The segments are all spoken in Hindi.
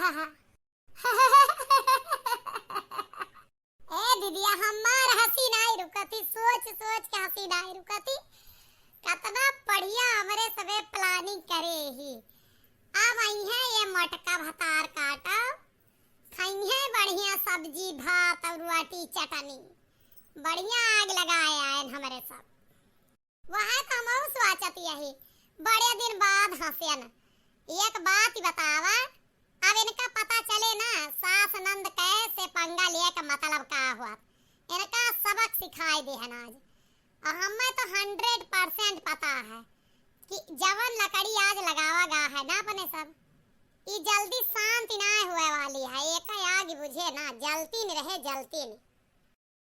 ए दीदिया हमार हंसी नहीं रुकती, सोच सोच के हंसी नहीं रुकती। कितना बढ़िया हमरे सबे प्लानिंग करे ही। अब आई है ये मटका भतार काटा, खाई है बढ़िया सब्जी भात और रोटी चटनी, बढ़िया आग लगाए आए हमारे सब। वह तो हम सोचती यही बड़े दिन बाद हंसियन। एक बात ही बतावा, अब इनका पता चले ना सास नंद कैसे पंगा लिए का मतलब का हुआ, इनका सबक सिखाई दे है आज। और हमें तो 100% पता है कि जवन लकड़ी आज लगावा गा है ना अपने सब, ये जल्दी शांति ना हुए वाली है। एक आग बुझे ना, जलती नहीं रहे जलती नहीं।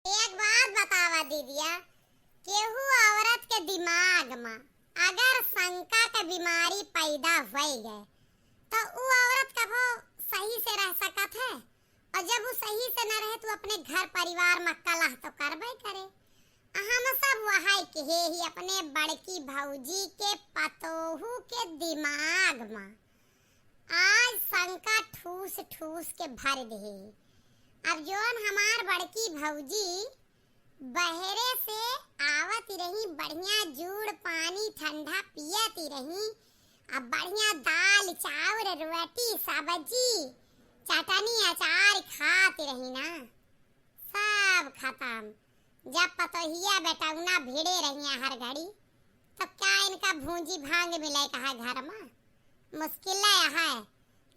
एक बात बतावा दीदिया, केहू औरत के दिमाग में अगर शंका के बीमारी पैदा हो गए तो वो औरत कबो सही से रह सकत है। और जब वो सही से न रहे तो अपने घर परिवार में कलह तो करबे करे। हम सब वहां के ही अपने बड़की भौजी के पतोहू के दिमाग में आज शंका ठूस ठूस के भर दे। अब जोन हमार बड़की भौजी बहरे से आवती रही, बढ़िया जूड़ पानी ठंडा पियती रही, अब बढ़िया दाल चावल रोटी सब्जी चटनी अचार खाती रही ना, सब खत्म। जब पतोहिया बेटौना भिड़े रही हर घड़ी, तो क्या इनका भूंजी भांग मिले कहा घर में? मुश्किल है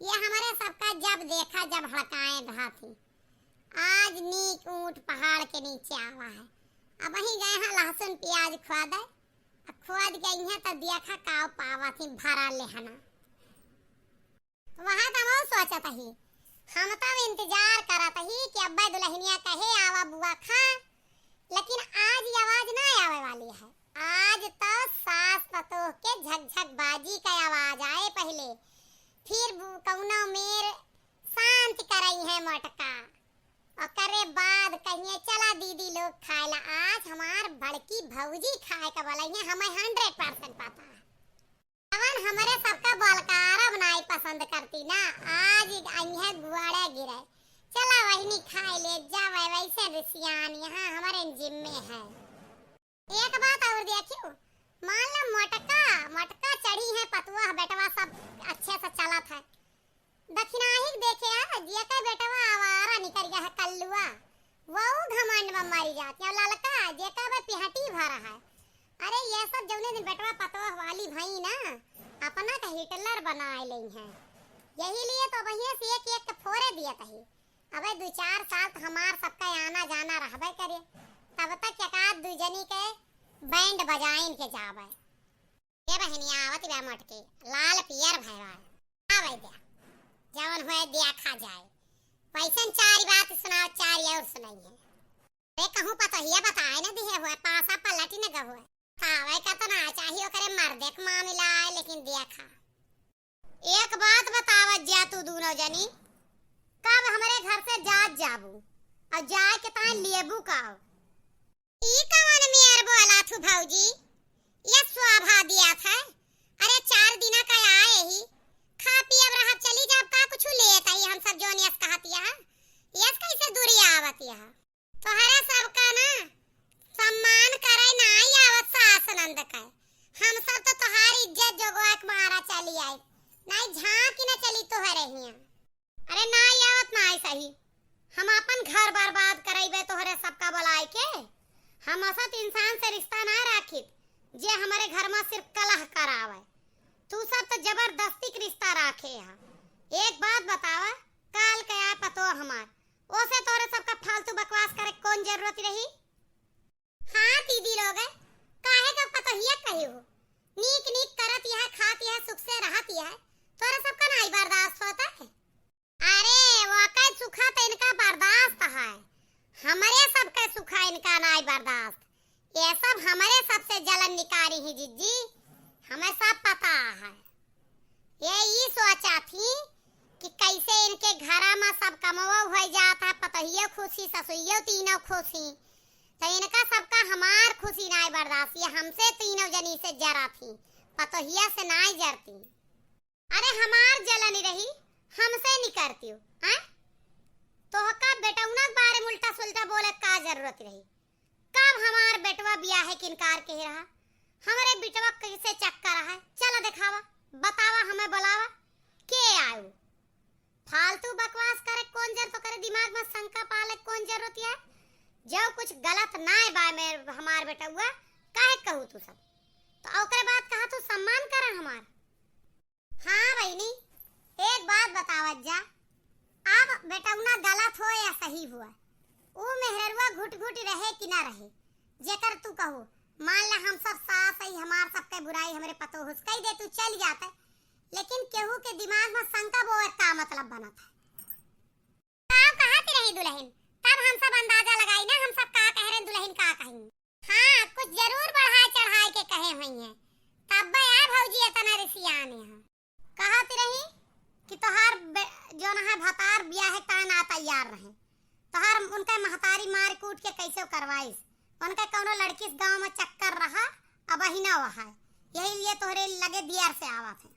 ये हमारे सबका। जब देखा जब हड़काए रहा थी, आज नीक ऊंट पहाड़ के नीचे आवा है। अब वहीं गए हैं लहसुन प्याज खोद गई है तो देखा काव पावा थी भरा लेहना। वहां तो वो सोचता ही, हम तो इंतजार करत ही कि अब्बा दुल्हनिया कहे आवा बुआ खा, लेकिन आज ये आवाज ना आवे वाली है। आज तो सास पतोह के झकझक बाजी का आवाज आए पहले, फिर कौनो मेर शांत करई है मटका और करे बाद कहिए चला दीदी लोग खाएला। आज हमार बड़की भौजी खाए का बोला है, हमें 100% पता है। अवन हमारे सबका बलकारा बनाई पसंद करती ना, आज आई है गुआड़े गिरे, चला वही खाए ले जा। वैसे रिसियान यहाँ हमारे जिम में है। एक बात और देखियो, मान लो मटका चढ़ी है पतुआ बेटवा सब अच्छे से चलत है, दक्षिणाहिक देखे जेका बेटवा आवारा निकल गया है कल्लुआ, वो घमंड में मरी जाती है। ललका जेका बे पिहटी भरा है। अरे ये सब जौने दिन बेटवा पतवा वाली भाई ना अपना का हिटलर बनाए लई है, यही लिए तो वही से एक फोरे दिया तही। अबे 2-4 साल तो हमार सबका आना जाना रहबे करे, तब तक एकाध दू जनी के बैंड बजाइन के जावे। ये बहनिया आवत बे मटके लाल पियर भैरा आवे दे, जवन हुए देखा जाए। पैसन 4 बात सुनाओ, 4 और सुनाई है। रे कहूं पता हिया बताए ना दिए हुए पासा पलटी न गहुए खावे का तो ना चाहिए करे मर्दे का मामला है। लेकिन देखा एक बात बतावत जा तू दोनों जनी, कब हमारे घर से जाबू और जाए के ता लेबू का ई कवन मेर बोला थू भौजी, ये शोभा दिया था। अरे 4 दिन का आए ही खा पी अब रहा चली जाब का कुछ लेता ही हम सब जोन यस कहतिया यस कैसे दूरी आवत यह तोहरा सबका ना सम्मान करे ना आवत सास नंद का। हम सब तो तोहारी इज्जत जोगवा के मारा चली आई, नहीं झांक न चली तोहरे हिया। अरे ना आवत ना सही, हम अपन घर बर्बाद करैबे तोहरे सबका बुलाए के। हम असत इंसान से रिश्ता ना राखित जे हमारे घर में सिर्फ कलह करावे। तू सब तो जबरदस्ती के रिश्ता राखे है। एक बात बतावा, काल क्या पतो हमार ओसे तोरे सबका फालतू बकवास करे कौन जरूरत रही? हाँ दीदी लोग काहे का पतो हिया कही हो, नीक नीक करत यह खाती है सुख से रहती है, तोरे सबका नहीं बर्दाश्त होता है। अरे वाकई सुखा तो इनका बर्दाश्त है, हमारे सबका सुखा इनका नहीं बर्दाश्त। ये सब हमारे सबसे जलन निकारी ही जिज्जी, हमें सब पता है। ये सोचा थी कि कैसे इनके घर में सब कमवा हो जाता है, पतोहियो खुशी ससुइयो तीनों खुशी, तो इनका सबका हमार खुशी नहीं बर्दाश्त। ये हमसे तीनों जनी से जरा थी, पतोहिया से नहीं जरती। अरे हमार जलन रही, हमसे नहीं करती हो हैं? तो का बेटौना के बारे में उल्टा सुल्टा बोले का जरूरत रही? कब हमार बेटवा बियाह है किनकार कह रहा? हमारे बेटवा कैसे चक्कर है? चला दिखावा, बतावा, हमें बुलावा के आयो। फालतू बकवास करे कौन जरूरत तो करे, दिमाग में शंका पाले कौन जरूरत है? जब कुछ गलत ना है बाय में हमार बेटा हुआ काहे कहू तू सब, तो ओकरे बात कहा तू सम्मान करा हमार। हाँ बहनी, एक बात बतावत जा, अब बेटौना गलत हो या सही हुआ, वो मेहरवा घुट घुट रहे कि ना रहे, जेकर तू कहो मान ले हम सब सास ही हमार सबके बुराई हमरे पतो हुसकई दे तू चल जाता, लेकिन केहू के दिमाग में शंका बोए का मतलब बना था। कहा ती रही दुल्हन, तब हम सब अंदाजा लगाई ना हम सब का कह रहे दुल्हन का कहेंगे। हाँ कुछ जरूर बढ़ाए चढ़ाए के कहे हुई हैं, तब यार भौजी इतना रिसियान है। कहा ती रही कि तोहार जो ना है भतार ब्याह का ना तैयार रहे, तोहार उनके महतारी मार कूट के कैसे करवाइस, उनका कौनो लड़की गांव में चक्कर रहा अब ही ना वहा, यही लिए तोहरे लगे दियर से आवा थे।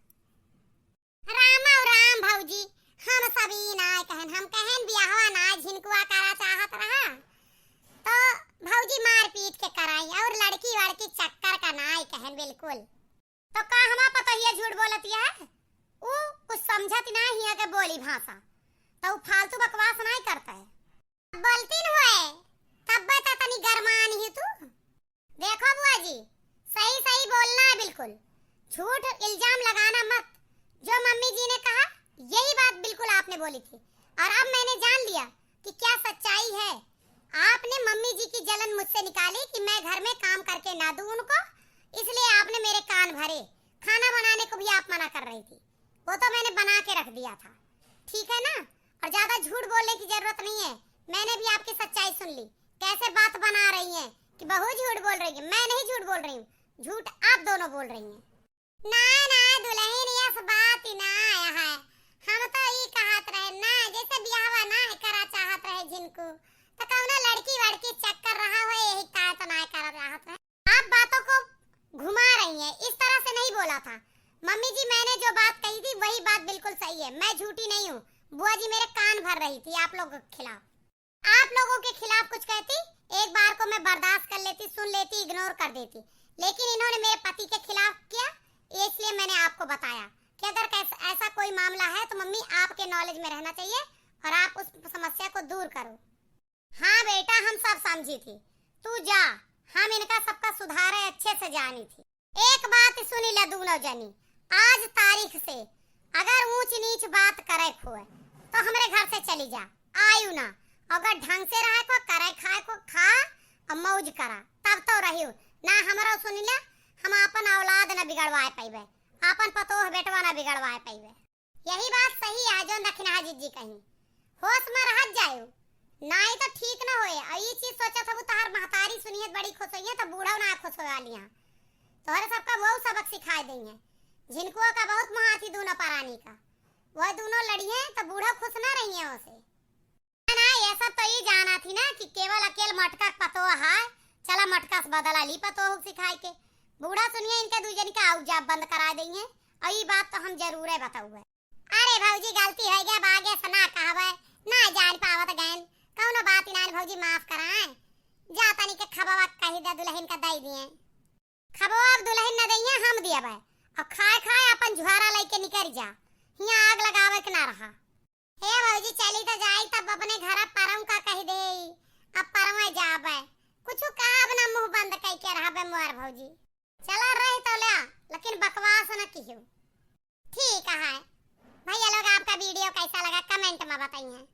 राम और राम भौजी, हम सभी ना कहन, हम कहन बियाहवा ना झिनकुआ करा चाहत रहा तो भौजी मार पीट के कराई, और लड़की वड़की चक्कर का ना कहन बिल्कुल। तो का हमा पता ही झूठ बोलती है, वो कुछ समझत ना ही के बोली भाषा, तो वो फालतू बकवास नहीं करता है। बोलती न होए तब बता तनी गरमान ही तू। देखो बुआ जी, सही सही बोलना है बिल्कुल, झूठ इल्जाम लगाना मत। जो मम्मी जी ने कहा यही बात बिल्कुल आपने बोली थी, और अब मैंने जान लिया कि क्या सच्चाई है। आपने मम्मी जी की जलन मुझसे निकाली कि मैं घर में काम करके ना दूं उनको, इसलिए आपने मेरे कान भरे। खाना बनाने को भी आप मना कर रही थी, वो तो मैंने बना के रख दिया था, ठीक है ना? और ज्यादा झूठ बोलने की जरूरत नहीं है, मैंने भी आपकी सच्चाई सुन ली। कैसे बात बना रही हैं कि बहू झूठ बोल रही है, मैं नहीं झूठ बोल रही हूँ, झूठ आप दोनों बोल रही हैं। ना ना दुल्हन ये बात ही ना आया है, हम तो ये कहत रहे ना जैसे बियाहवा ना है करा चाहत रहे जिनको, तो कौनो लड़की वड़की चक्कर रहा हो यही का तो ना करा चाहत रहे। आप बातों को घुमा रही हैं, इस तरह से नहीं बोला था मम्मी जी, मैंने जो बात कही थी वही बात बिल्कुल सही है, मैं झूठी नहीं हूँ। बुआ जी मेरे कान भर रही थी आप लोगों के खिलाफ, आप लोगों के खिलाफ कुछ कहती एक बार को मैं बर्दाश्त कर लेती, सुन लेती, इग्नोर कर देती, लेकिन इन्होंने मेरे पति के खिलाफ किया, इसलिए मैंने आपको बताया कि अगर ऐसा कोई मामला है तो मम्मी आपके नॉलेज में रहना चाहिए और आप उस समस्या को दूर करो। हाँ बेटा हम सब समझी थी, तू जा, हम इनका सबका सुधार है अच्छे से जानी थी। एक बात सुनी ले दोनों जनी, आज तारीख से अगर ऊंच नीच बात करे खोए तो हमारे घर से चली जा, आयु ना, अगर ढंग से रहे को करे खाए को खा और मौज करा तब तो रहियो ना। हमारा सुनी ले, हम अपन औलाद न बिगड़वाए पाइबे, अपन पतोह बेटवा न बिगड़वाए पाइबे। यही बात सही है जो दक्षिणा जी कहीं, होश में रह जायो नहीं तो ठीक न होए। और ये चीज सोचा था वो तार महतारी सुनिए बड़ी खुश होई है तो बूढ़ा ना खुश हो वाली हां, तोहरे सबका वो सबक सिखाई देंगे। झिनकुआ का बहुत महाथी दोनों परानी का, वह दोनों लड़ी हैं तो बूढ़ा खुश ना रही है उसे ना। ये सब तो ये जाना थी ना कि केवल अकेल मटका पतो है, चला मटका से बदला ली पतो सिखाई के। बूढ़ा सुनिए इनके दूजन का आउजाब बंद करा देंगे, और ये बात तो हम जरूर है बताऊंगे। अरे भौजी गलती है गया, बागे से ना कहवे ना जान पावत गैन, कौनो बात ना भौजी माफ कराएं, जाता नहीं के खबवा कही दे दुल्हन का दई दिए, खबवा अब दुल्हन न दइए हम दिए भाई, और खाए खाए अपन जुहारा लेके निकल जा, यहाँ आग लगावे के ना रहा। हे भौजी चली तो जाई तब अपने घर परम का कह दे, अब परम जाबे कुछ कहा अपना मुंह बंद कई के रहबे मोर भौजी, चला रही तो ले लेकिन बकवास न कियो। ठीक है भैया लोग, आपका वीडियो कैसा लगा कमेंट में बताइए।